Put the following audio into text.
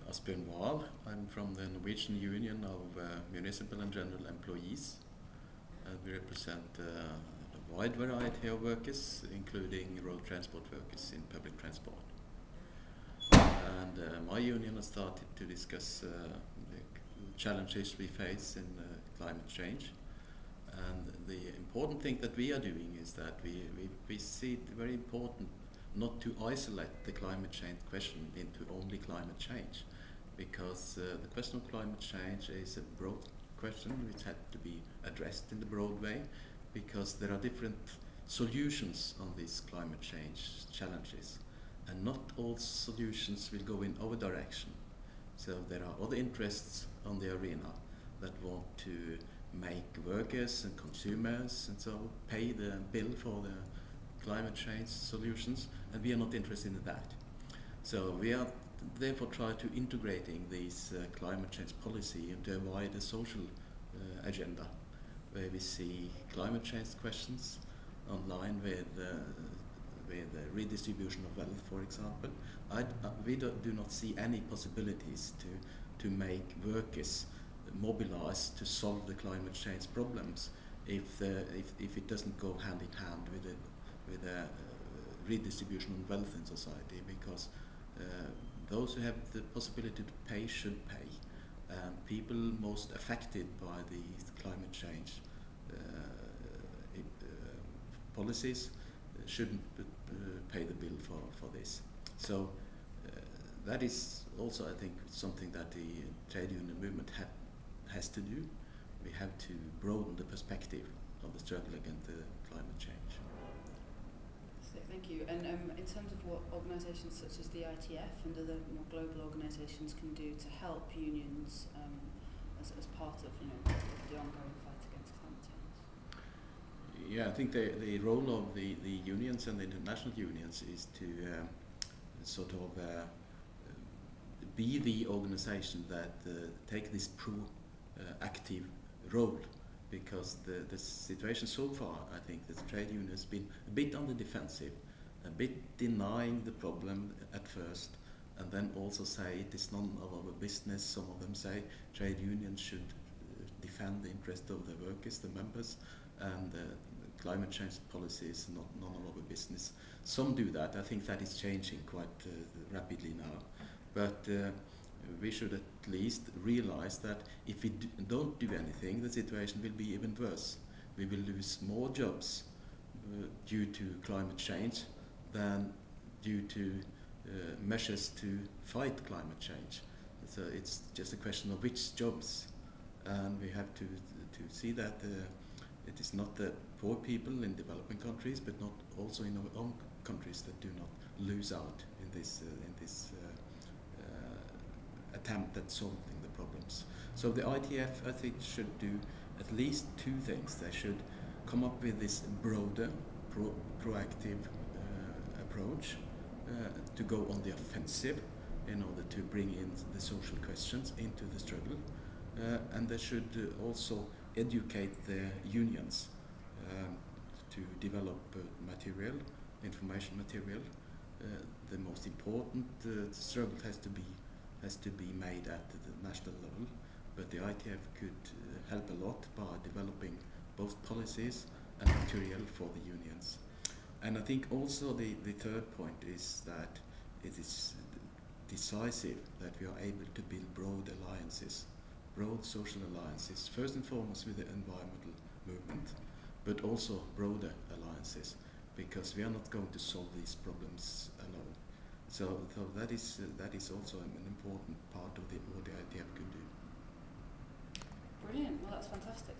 Asbjorn Wahl. I'm from the Norwegian Union of Municipal and General Employees. And we represent a wide variety of workers, including road transport workers in public transport. And my union has started to discuss the challenges we face in climate change. And the important thing that we are doing is that we see it very important not to isolate the climate change question into only climate change, because the question of climate change is a broad question which had to be addressed in the broad way, because there are different solutions on these climate change challenges, and not all solutions will go in our direction. So there are other interests on the arena that want to make workers and consumers and so pay the bill for the climate change solutions, and we are not interested in that. So we are therefore trying to integrating these climate change policy into a wider social agenda, where we see climate change questions online with redistribution of wealth, for example. We do not see any possibilities to make workers mobilize to solve the climate change problems if it doesn't go hand in hand with a redistribution of wealth in society, because those who have the possibility to pay should pay. People most affected by the climate change policies shouldn't pay the bill for this. So that is also, I think, something that the trade union movement has to do. We have to broaden the perspective of the struggle against the climate change. Thank you. And in terms of what organisations such as the ITF and other more global organisations can do to help unions as part of the ongoing fight against climate change? Yeah, I think the role of the unions and the international unions is to sort of be the organisation that take this proactive role. Because the situation so far, I think the trade union has been a bit on the defensive, a bit denying the problem at first, and then also say it is none of our business. Some of them say trade unions should defend the interest of the workers, the members, and climate change policy is none of our business. Some do that. I think that is changing quite rapidly now. But we should at least realize that if we don't do anything, the situation will be even worse. We will lose more jobs due to climate change than due to measures to fight climate change. So it's just a question of which jobs, and we have to see that it is not the poor people in developing countries, but not also in our own countries that do not lose out in this attempt at solving the problems. So the ITF, I think, should do at least two things. They should come up with this broader, proactive approach to go on the offensive in order to bring in the social questions into the struggle. And they should also educate the unions to develop information material. The most important struggle has to be made at the national level, but the ITF could help a lot by developing both policies and material for the unions. And I think also the third point is that it is decisive that we are able to build broad alliances, broad social alliances, first and foremost with the environmental movement, but also broader alliances, because we are not going to solve these problems alone. So that is also an important part of what the ITF could do. Brilliant. Well, that's fantastic.